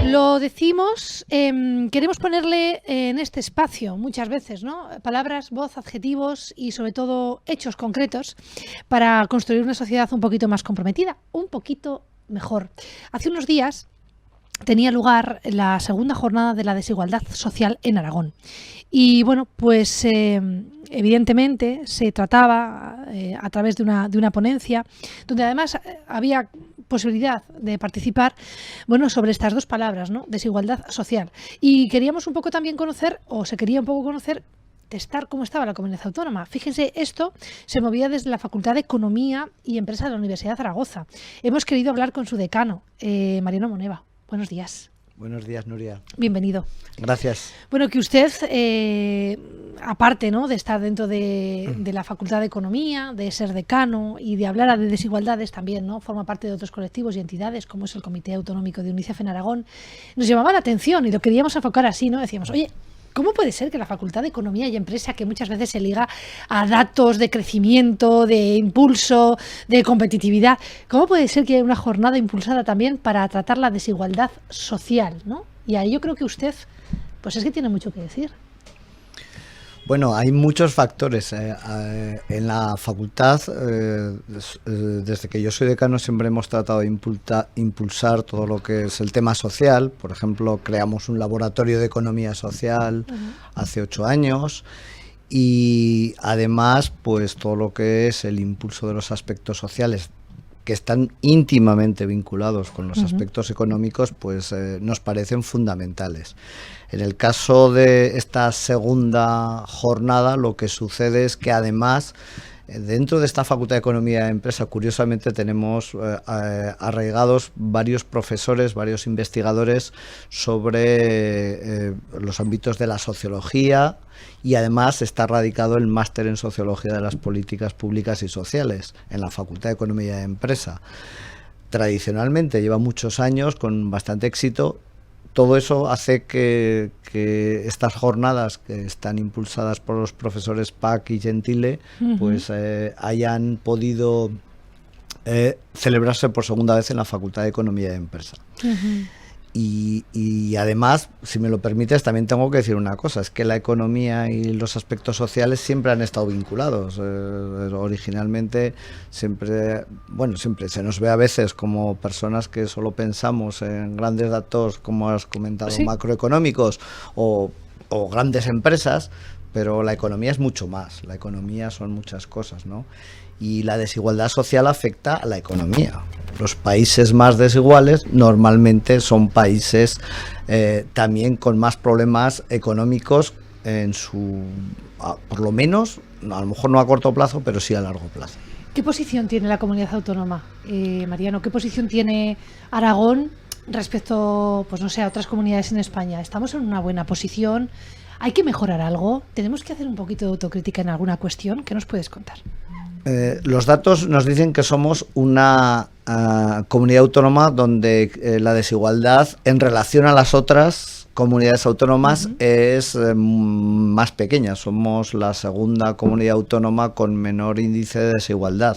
Lo decimos, queremos ponerle en este espacio muchas veces, ¿no? Palabras, voz, adjetivos y sobre todo hechos concretos para construir una sociedad un poquito más comprometida, un poquito mejor. Hace unos días tenía lugar la segunda jornada de la desigualdad social en Aragón. Y bueno, pues evidentemente se trataba a través de una ponencia, donde además había posibilidad de participar, bueno, sobre estas dos palabras, ¿no? Desigualdad social. Y queríamos un poco también conocer, o se quería un poco conocer, testar cómo estaba la comunidad autónoma. Fíjense, esto se movía desde la Facultad de Economía y Empresa de la Universidad de Zaragoza. Hemos querido hablar con su decano, Mariano Moneva. Buenos días. Buenos días, Nuria. Bienvenido. Gracias. Bueno, que usted, aparte, ¿no?, de estar dentro de la Facultad de Economía, de ser decano y de hablar de desigualdades también, ¿no?, forma parte de otros colectivos y entidades, como es el Comité Autonómico de UNICEF en Aragón, nos llamaba la atención y lo queríamos enfocar así, ¿no? Decíamos, oye, ¿cómo puede ser que la Facultad de Economía y Empresa, que muchas veces se liga a datos de crecimiento, de impulso, de competitividad, cómo puede ser que haya una jornada impulsada también para tratar la desigualdad social, ¿no? Y ahí yo creo que usted, pues es que tiene mucho que decir. Bueno, hay muchos factores. En la facultad, desde que yo soy decano, siempre hemos tratado de impulsar todo lo que es el tema social. Por ejemplo, creamos un laboratorio de economía social hace 8 años. Y además, pues todo lo que es el impulso de los aspectos sociales, que están íntimamente vinculados con los aspectos económicos, pues nos parecen fundamentales. En el caso de esta segunda jornada, lo que sucede es que además, dentro de esta Facultad de Economía y Empresa, curiosamente tenemos arraigados varios profesores, varios investigadores sobre los ámbitos de la sociología, y además está radicado el máster en Sociología de las Políticas Públicas y Sociales en la Facultad de Economía y Empresa. Tradicionalmente lleva muchos años con bastante éxito. Todo eso hace que estas jornadas, que están impulsadas por los profesores Pac y Gentile, pues hayan podido celebrarse por segunda vez en la Facultad de Economía y Empresa. Y además, si me lo permites, también tengo que decir una cosa, es que la economía y los aspectos sociales siempre han estado vinculados. Originalmente siempre se nos ve a veces como personas que solo pensamos en grandes datos, como has comentado, ¿sí?, macroeconómicos o grandes empresas, pero la economía es mucho más. La economía son muchas cosas, ¿no? Y la desigualdad social afecta a la economía. Los países más desiguales normalmente son países también con más problemas económicos por lo menos, a lo mejor no a corto plazo, pero sí a largo plazo. ¿Qué posición tiene la comunidad autónoma, Mariano? ¿Qué posición tiene Aragón respecto, pues no sé, a otras comunidades en España? ¿Estamos en una buena posición? ¿Hay que mejorar algo? ¿Tenemos que hacer un poquito de autocrítica en alguna cuestión? ¿Qué nos puedes contar? Los datos nos dicen que somos una comunidad autónoma donde la desigualdad en relación a las otras comunidades autónomas es más pequeña. Somos la segunda comunidad autónoma con menor índice de desigualdad,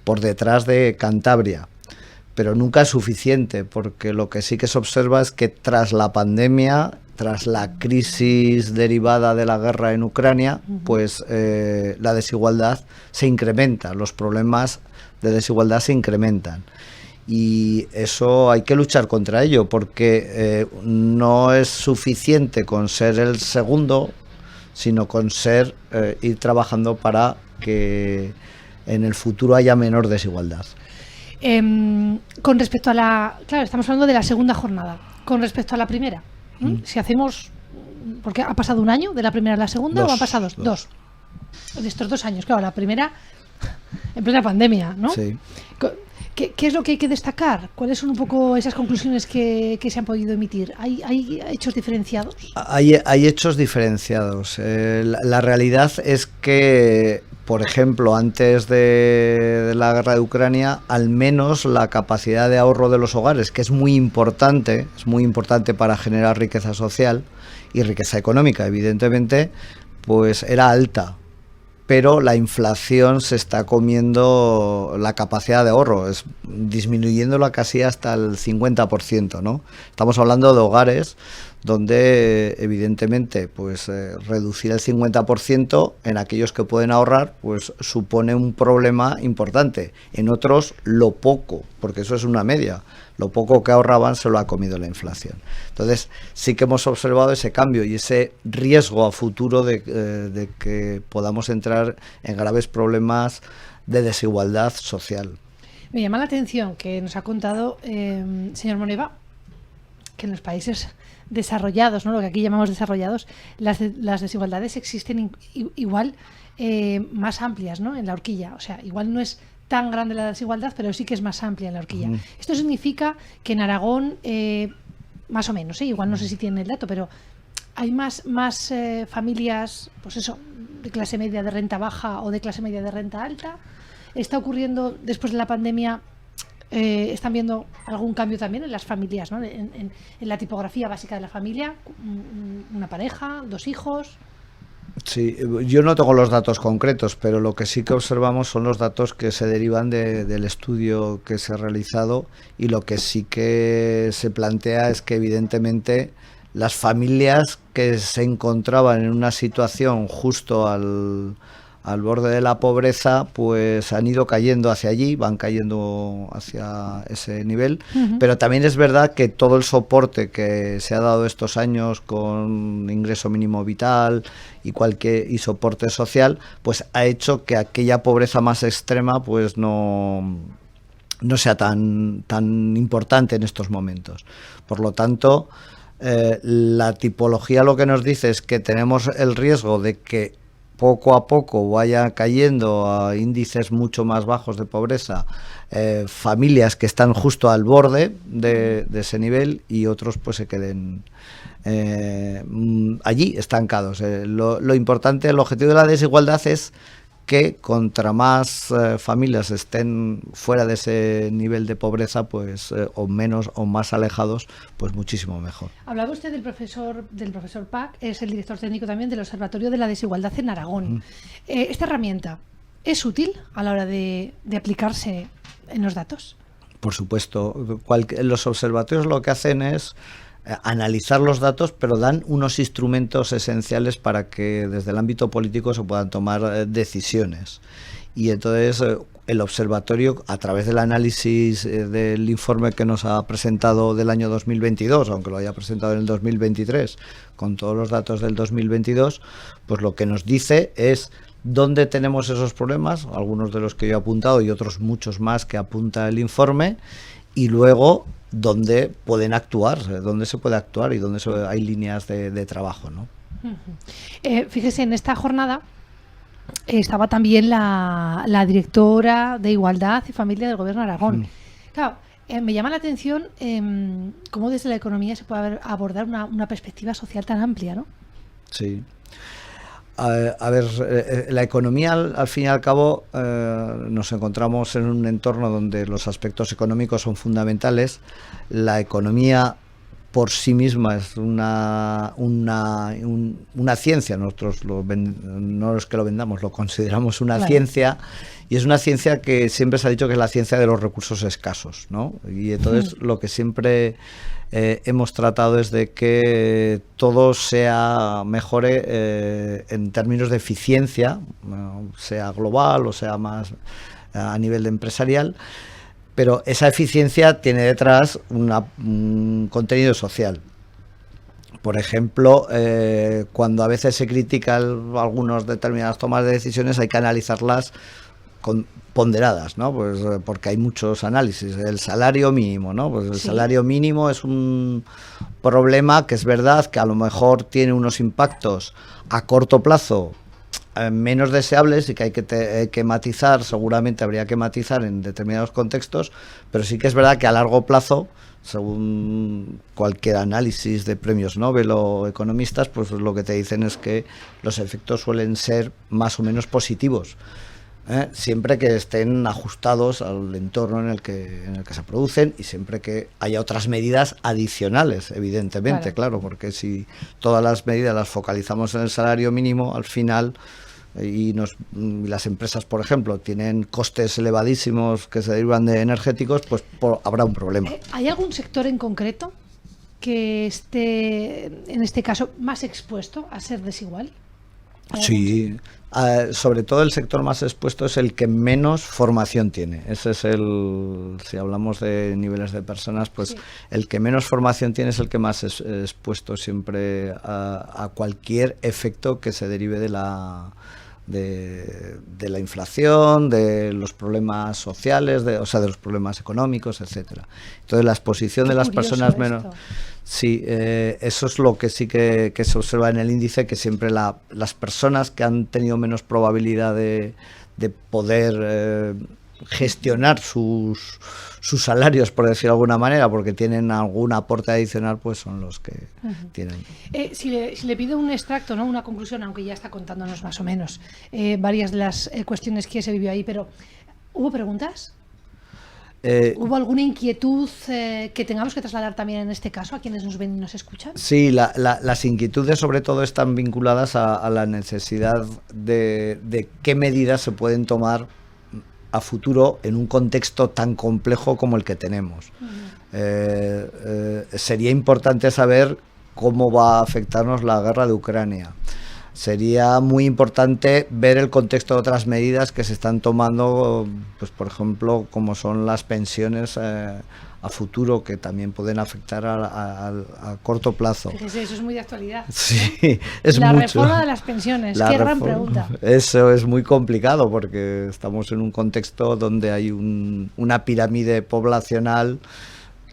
por detrás de Cantabria. Pero nunca es suficiente, porque lo que sí que se observa es que tras la pandemia, tras la crisis derivada de la guerra en Ucrania, pues la desigualdad se incrementa, los problemas de desigualdad se incrementan. Y eso hay que luchar contra ello, porque no es suficiente con ser el segundo, sino con ir trabajando para que en el futuro haya menor desigualdad. Con respecto a claro, estamos hablando de la segunda jornada. Con respecto a la primera, si hacemos, porque ha pasado un año de la primera a la segunda, o han pasado dos. De estos 2 años, claro, la primera en plena pandemia, ¿no? Sí. ¿Qué es lo que hay que destacar? ¿Cuáles son un poco esas conclusiones que se han podido emitir? ¿Hay hechos diferenciados? Hay hechos diferenciados. La realidad es que, por ejemplo, antes de la guerra de Ucrania, al menos la capacidad de ahorro de los hogares, que es muy importante para generar riqueza social y riqueza económica, evidentemente, pues era alta. pero la inflación se está comiendo la capacidad de ahorro, disminuyéndola casi hasta el 50%, ¿no? Estamos hablando de hogares donde evidentemente pues reducir el 50% en aquellos que pueden ahorrar pues supone un problema importante. En otros lo poco, porque eso es una media, lo poco que ahorraban se lo ha comido la inflación. Entonces sí que hemos observado ese cambio y ese riesgo a futuro de que podamos entrar en graves problemas de desigualdad social. Me llama la atención que nos ha contado, señor Moneva, que en los países desarrollados, ¿no?, lo que aquí llamamos desarrollados, las desigualdades existen igual más amplias, ¿no?, en la horquilla. O sea, igual no es tan grande la desigualdad, pero sí que es más amplia en la horquilla. Esto significa que en Aragón, más o menos, igual no sé si tienen el dato, pero hay más familias, pues eso, de clase media de renta baja o de clase media de renta alta. Está ocurriendo después de la pandemia. ¿Están viendo algún cambio también en las familias, ¿no?, en la tipografía básica de la familia? ¿Una pareja, 2 hijos? Sí, yo no tengo los datos concretos, pero lo que sí que observamos son los datos que se derivan del estudio que se ha realizado, y lo que sí que se plantea es que evidentemente las familias que se encontraban en una situación justo al borde de la pobreza, pues han ido cayendo hacia allí, van cayendo hacia ese nivel, pero también es verdad que todo el soporte que se ha dado estos años con ingreso mínimo vital y soporte social, pues ha hecho que aquella pobreza más extrema pues no sea tan importante en estos momentos. Por lo tanto, la tipología lo que nos dice es que tenemos el riesgo de que poco a poco vaya cayendo a índices mucho más bajos de pobreza familias que están justo al borde de ese nivel, y otros pues se queden allí estancados. Lo importante, el objetivo de la desigualdad es que contra más familias estén fuera de ese nivel de pobreza, pues o menos o más alejados, pues muchísimo mejor. Hablaba usted del profesor Pac, es el director técnico también del Observatorio de la Desigualdad en Aragón. ¿Esta herramienta es útil a la hora de aplicarse en los datos? Por supuesto. Los observatorios lo que hacen es analizar los datos, pero dan unos instrumentos esenciales para que desde el ámbito político se puedan tomar decisiones. Y entonces el observatorio, a través del análisis del informe que nos ha presentado del año 2022, aunque lo haya presentado en el 2023, con todos los datos del 2022, pues lo que nos dice es dónde tenemos esos problemas, algunos de los que yo he apuntado y otros muchos más que apunta el informe, y luego dónde pueden actuar, dónde se puede actuar y dónde hay líneas de trabajo, ¿no? Fíjese, en esta jornada estaba también la directora de Igualdad y Familia del Gobierno de Aragón. Claro, me llama la atención cómo desde la economía se puede abordar una perspectiva social tan amplia, ¿no? Sí. A ver, la economía al fin y al cabo nos encontramos en un entorno donde los aspectos económicos son fundamentales. La economía por sí misma es una ciencia. Nosotros no es que lo vendamos, lo consideramos una ciencia, y es una ciencia que siempre se ha dicho que es la ciencia de los recursos escasos, ¿no? Y entonces lo que siempre hemos tratado es de que todo mejore en términos de eficiencia, sea global o sea más a nivel empresarial, pero esa eficiencia tiene detrás un contenido social. Por ejemplo, cuando a veces se critican algunas determinadas tomas de decisiones, hay que analizarlas ponderadas, ¿no? Pues porque hay muchos análisis. El salario mínimo, ¿no? Pues el salario mínimo es un problema que es verdad que a lo mejor tiene unos impactos a corto plazo menos deseables y que hay que matizar, seguramente habría que matizar en determinados contextos, pero sí que es verdad que a largo plazo, según cualquier análisis de premios Nobel o economistas, pues lo que te dicen es que los efectos suelen ser más o menos positivos, siempre que estén ajustados al entorno en el que se producen, y siempre que haya otras medidas adicionales, evidentemente, claro, porque si todas las medidas las focalizamos en el salario mínimo, al final y las empresas, por ejemplo, tienen costes elevadísimos que se derivan de energéticos, pues habrá un problema. ¿Hay algún sector en concreto que esté, en este caso, más expuesto a ser desigual? Sí, sobre todo el sector más expuesto es el que menos formación tiene. Ese es si hablamos de niveles de personas, pues sí, el que menos formación tiene es el que más es expuesto siempre a cualquier efecto que se derive de la inflación, de los problemas sociales, o sea, de los problemas económicos, etcétera. Entonces, la exposición de las personas menos... Sí, eso es lo que sí que se observa en el índice, que siempre las personas que han tenido menos probabilidad de poder gestionar sus salarios, por decirlo de alguna manera, porque tienen algún aporte adicional, pues son los que tienen. Si le pido un extracto, ¿no? Una conclusión, aunque ya está contándonos más o menos varias de las cuestiones que se vivió ahí, pero ¿hubo preguntas? ¿Hubo alguna inquietud que tengamos que trasladar también en este caso a quienes nos ven y nos escuchan? Sí, las inquietudes sobre todo están vinculadas a la necesidad de qué medidas se pueden tomar a futuro en un contexto tan complejo como el que tenemos. Sería importante saber cómo va a afectarnos la guerra de Ucrania. Sería muy importante ver el contexto de otras medidas que se están tomando, pues por ejemplo, como son las pensiones a futuro, que también pueden afectar a corto plazo. Fíjese, eso es muy de actualidad. Sí, es la mucho. Reforma de las pensiones, qué gran pregunta. Eso es muy complicado porque estamos en un contexto donde hay una pirámide poblacional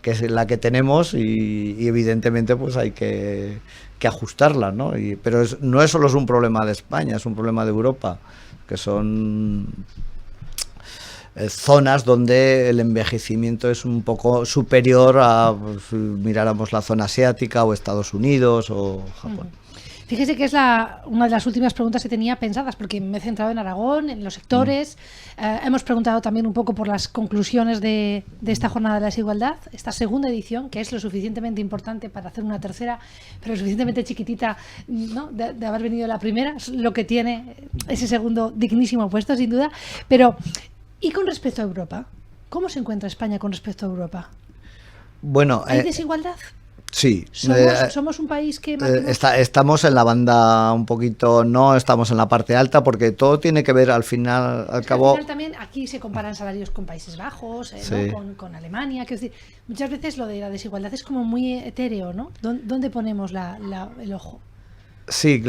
que es la que tenemos y evidentemente pues hay que ajustarla, ¿no? Pero no es solo un problema de España, es un problema de Europa, que son zonas donde el envejecimiento es un poco superior a, pues, si miráramos la zona asiática o Estados Unidos o Japón. Fíjese que es una de las últimas preguntas que tenía pensadas, porque me he centrado en Aragón, en los sectores. Hemos preguntado también un poco por las conclusiones de esta jornada de la desigualdad, esta segunda edición, que es lo suficientemente importante para hacer una tercera, pero lo suficientemente chiquitita, ¿no? de haber venido la primera, es lo que tiene ese segundo dignísimo puesto, sin duda. Pero, ¿y con respecto a Europa? ¿Cómo se encuentra España con respecto a Europa? Bueno, ¿hay desigualdad? Sí. ¿Somos un país que... estamos en la banda un poquito, no estamos en la parte alta, porque todo tiene que ver al final, al cabo... Al final también aquí se comparan salarios con Países Bajos, sí, ¿no? con Alemania. Quiero decir, muchas veces lo de la desigualdad es como muy etéreo, ¿no? ¿Dónde ponemos el ojo? Sí,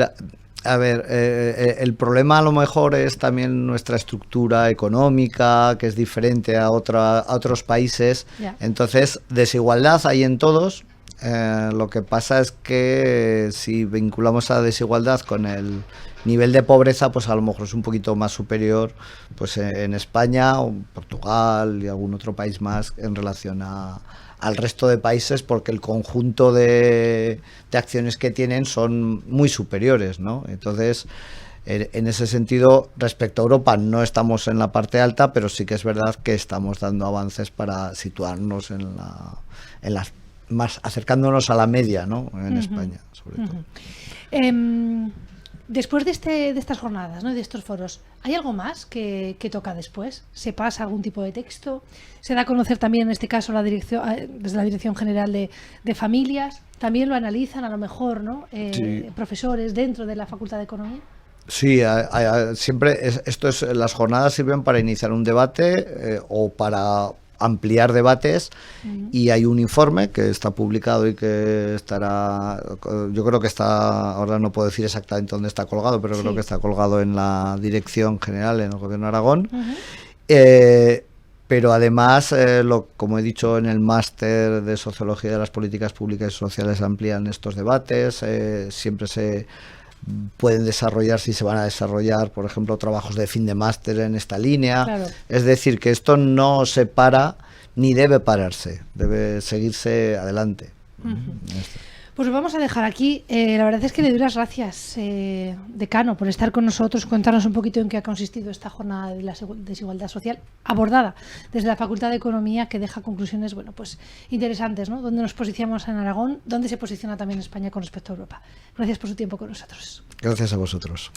a ver, el problema a lo mejor es también nuestra estructura económica, que es diferente a otros países. Ya. Entonces, desigualdad hay en todos. Lo que pasa es que si vinculamos a la desigualdad con el nivel de pobreza, pues a lo mejor es un poquito más superior pues en España o Portugal y algún otro país más en relación al resto de países, porque el conjunto de acciones que tienen son muy superiores, ¿no? Entonces, en ese sentido, respecto a Europa, no estamos en la parte alta, pero sí que es verdad que estamos dando avances para situarnos en las más acercándonos a la media, ¿no? En España, sobre todo. Después de estas jornadas, ¿no? De estos foros, ¿hay algo más que toca después? ¿Se pasa algún tipo de texto? ¿Se da a conocer también, en este caso, desde la Dirección General de Familias? ¿También lo analizan, a lo mejor, ¿no? Sí. Profesores dentro de la Facultad de Economía? Sí, siempre las jornadas sirven para iniciar un debate o para ampliar debates, y hay un informe que está publicado y que estará, yo creo que está, ahora no puedo decir exactamente dónde está colgado, pero sí, creo que está colgado en la Dirección General, en el Gobierno de Aragón. Pero además, como he dicho, en el máster de Sociología de las Políticas Públicas y Sociales amplían estos debates, siempre se pueden desarrollar, si se van a desarrollar, por ejemplo, trabajos de fin de máster en esta línea. Claro. Es decir, que esto no se para ni debe pararse, debe seguirse adelante. Pues lo vamos a dejar aquí. La verdad es que le doy las gracias, decano, por estar con nosotros, contarnos un poquito en qué ha consistido esta jornada de la desigualdad social abordada desde la Facultad de Economía, que deja conclusiones, bueno, pues interesantes, ¿no? Dónde nos posicionamos en Aragón, dónde se posiciona también España con respecto a Europa. Gracias por su tiempo con nosotros. Gracias a vosotros.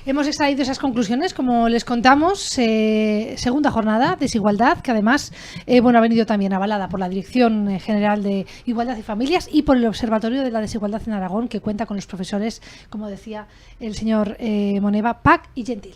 Hemos extraído esas conclusiones, como les contamos, segunda jornada, desigualdad, que además ha venido también avalada por la Dirección General de Igualdad y Familias y por el Observatorio de la Desigualdad en Aragón, que cuenta con los profesores, como decía el señor Moneva, Pac y Gentil.